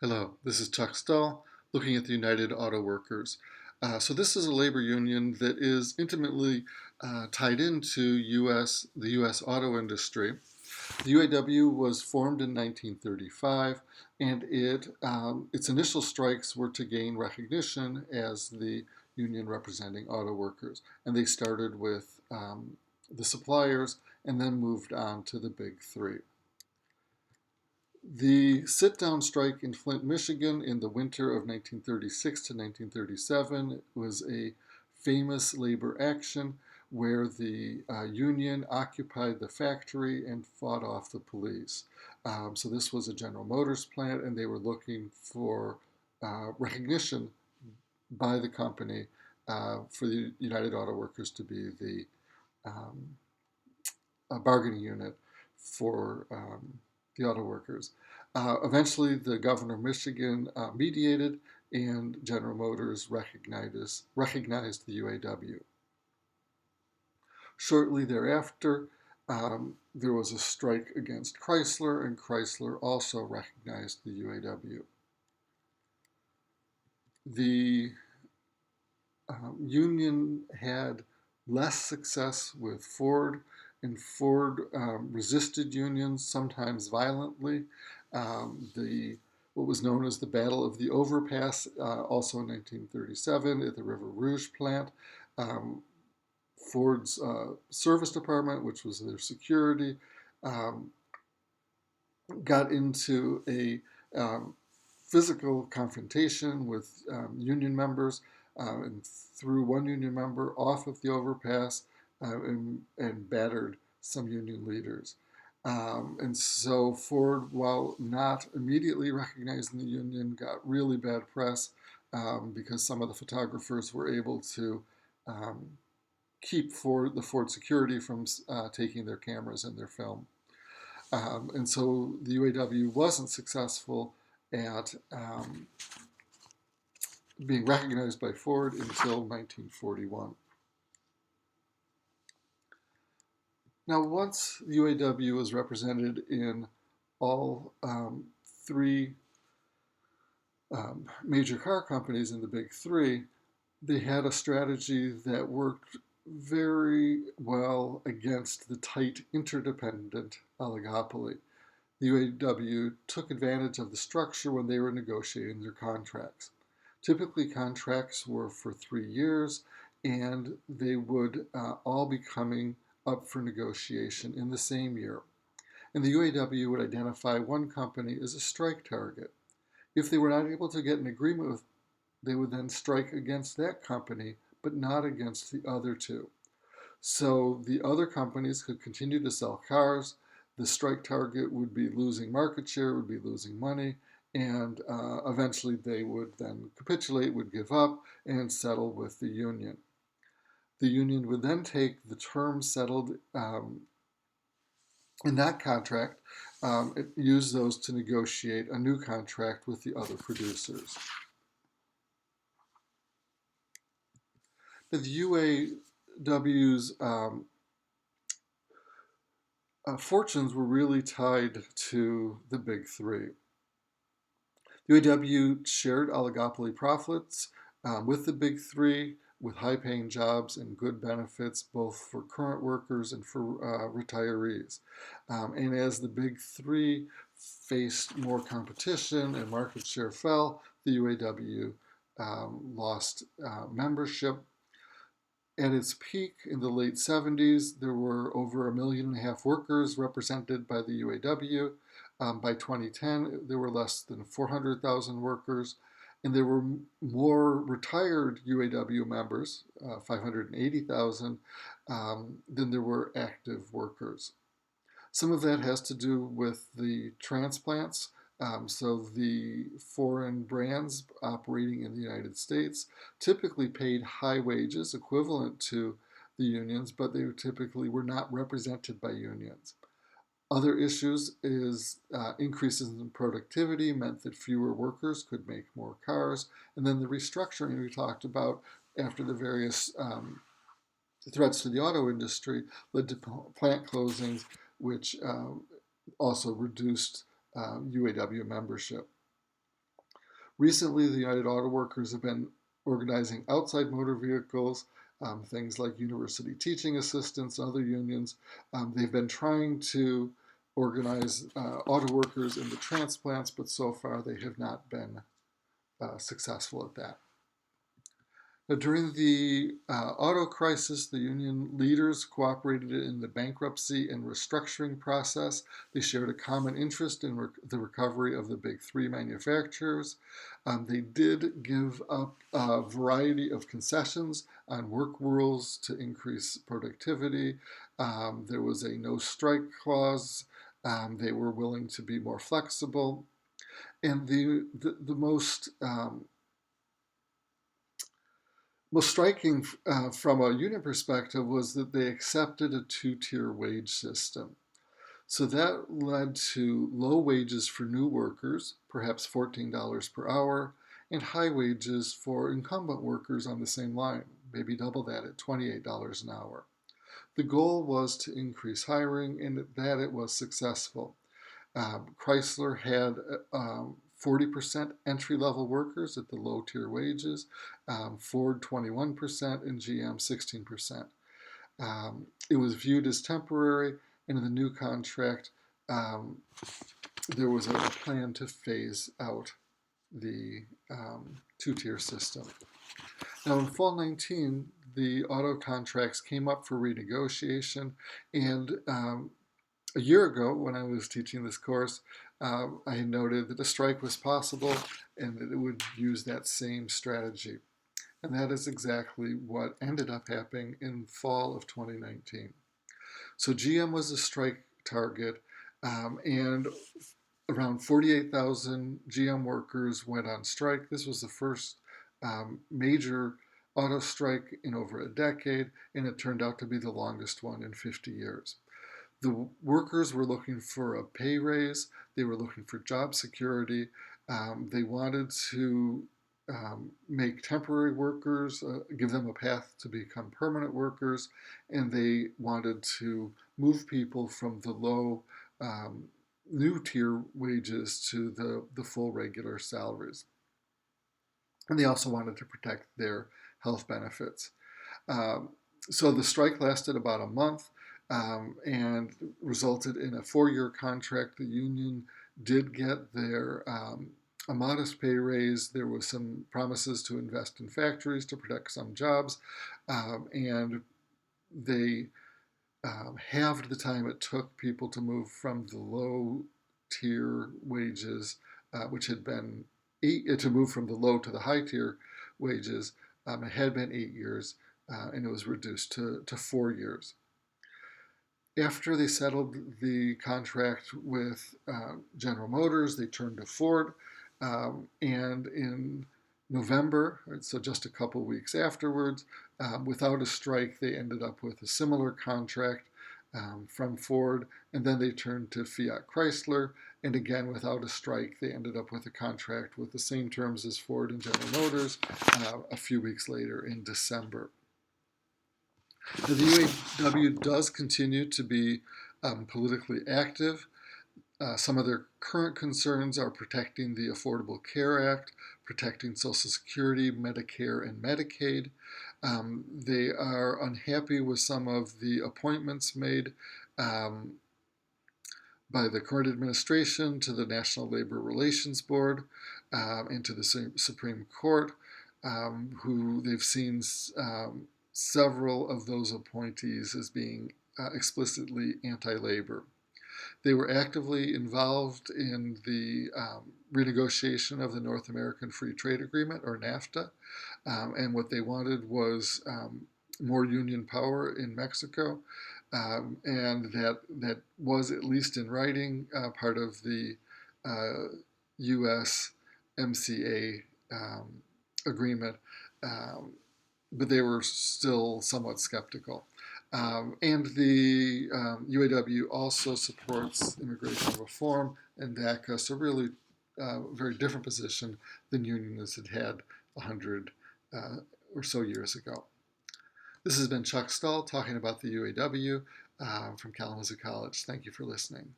Hello, this is Chuck Stull, looking at the United Auto Workers. So this is a labor union that is intimately tied into the U.S. auto industry. The UAW was formed in 1935, and its initial strikes were to gain recognition as the union representing auto workers. And they started with the suppliers and then moved on to the big three. The sit-down strike in Flint, Michigan in the winter of 1936 to 1937 was a famous labor action where the union occupied the factory and fought off the police. So this was a General Motors plant, and they were looking for recognition by the company for the United Auto Workers to be the um, bargaining unit for the auto workers. Eventually, the governor of Michigan mediated, and General Motors recognized the UAW. Shortly thereafter, there was a strike against Chrysler, and Chrysler also recognized the UAW. The union had less success with Ford, and Ford resisted unions, sometimes violently. The what was known as the Battle of the Overpass, also in 1937 at the River Rouge plant. Um, Ford's service department, which was their security, um, got into a um, physical confrontation with union members and threw one union member off of the overpass and battered some union leaders. And so Ford, while not immediately recognizing the union, got really bad press because some of the photographers were able to um, keep the Ford security from taking their cameras and their film. And so the UAW wasn't successful at being recognized by Ford until 1941. Now, once the UAW was represented in all three major car companies in the big three, they had a strategy that worked very well against the tight interdependent oligopoly. The UAW took advantage of the structure when they were negotiating their contracts. Typically, contracts were for 3 years, and they would all be coming up for negotiation in the same year. And the UAW would identify one company as a strike target. If they were not able to get an agreement with, they would then strike against that company, but not against the other two. So the other companies could continue to sell cars. The strike target would be losing market share, would be losing money, and eventually they would then capitulate, would give up, and settle with the union. The union would then take the terms settled in that contract, use those to negotiate a new contract with the other producers. Now, the UAW's fortunes were really tied to the big three. The UAW shared oligopoly profits with the big three, with high-paying jobs and good benefits, both for current workers and for retirees. And as the big three faced more competition and market share fell, the UAW lost membership. At its peak in the late 70s, there were over 1.5 million workers represented by the UAW. By 2010, there were less than 400,000 workers, and there were more retired UAW members, 580,000, than there were active workers. Some of that has to do with the transplants. So the foreign brands operating in the United States typically paid high wages equivalent to the unions, but they typically were not represented by unions. Other issues is increases in productivity meant that fewer workers could make more cars, and then the restructuring we talked about after the various threats to the auto industry led to plant closings, which also reduced UAW membership. Recently, the United Auto Workers have been organizing outside motor vehicles, things like university teaching assistants and other unions. They've been trying to organize auto workers in the transplants, but so far they have not been successful at that. Now, during the auto crisis, the union leaders cooperated in the bankruptcy and restructuring process. They shared a common interest in the recovery of the big three manufacturers. They did give up a variety of concessions on work rules to increase productivity. There was a no strike clause. They were willing to be more flexible. And the most striking from a union perspective was that they accepted a two-tier wage system. So that led to low wages for new workers, perhaps $14 per hour, and high wages for incumbent workers on the same line, maybe double that at $28 an hour. The goal was to increase hiring, and that it was successful. Chrysler had 40% entry-level workers at the low-tier wages, Ford 21%, and GM 16%. It was viewed as temporary, and in the new contract, there was a plan to phase out the two-tier system. Now, in fall 19, the auto contracts came up for renegotiation, and a year ago, when I was teaching this course, I had noted that a strike was possible and that it would use that same strategy. And that is exactly what ended up happening in fall of 2019. So GM was a strike target, and around 48,000 GM workers went on strike. This was the first major auto strike in over a decade, and it turned out to be the longest one in 50 years. The workers were looking for a pay raise. They were looking for job security. They wanted to make temporary workers, give them a path to become permanent workers, and they wanted to move people from the low new tier wages to the full regular salaries. And they also wanted to protect their health benefits. So the strike lasted about a month. And resulted in a 4-year contract. The union did get their a modest pay raise. There was some promises to invest in factories to protect some jobs, and they halved the time it took people to move from the low tier wages, which had been to move from the low to the high tier wages. It had been 8 years, and it was reduced to 4 years. After they settled the contract with General Motors, they turned to Ford, and in November, so just a couple weeks afterwards, without a strike, they ended up with a similar contract from Ford, and then they turned to Fiat Chrysler, and again, without a strike, they ended up with a contract with the same terms as Ford and General Motors a few weeks later in December. The UAW does continue to be politically active. Some of their current concerns are protecting the Affordable Care Act, protecting Social Security, Medicare, and Medicaid. They are unhappy with some of the appointments made by the current administration to the National Labor Relations Board and to the Supreme Court, who they've seen several of those appointees as being explicitly anti-labor. They were actively involved in the renegotiation of the North American Free Trade Agreement, or NAFTA, and what they wanted was more union power in Mexico, and that was, at least in writing, part of the USMCA agreement. But they were still somewhat skeptical. And the UAW also supports immigration reform and DACA, so really very different position than unionists had had 100 or so years ago. This has been Chuck Stull talking about the UAW from Kalamazoo College. Thank you for listening.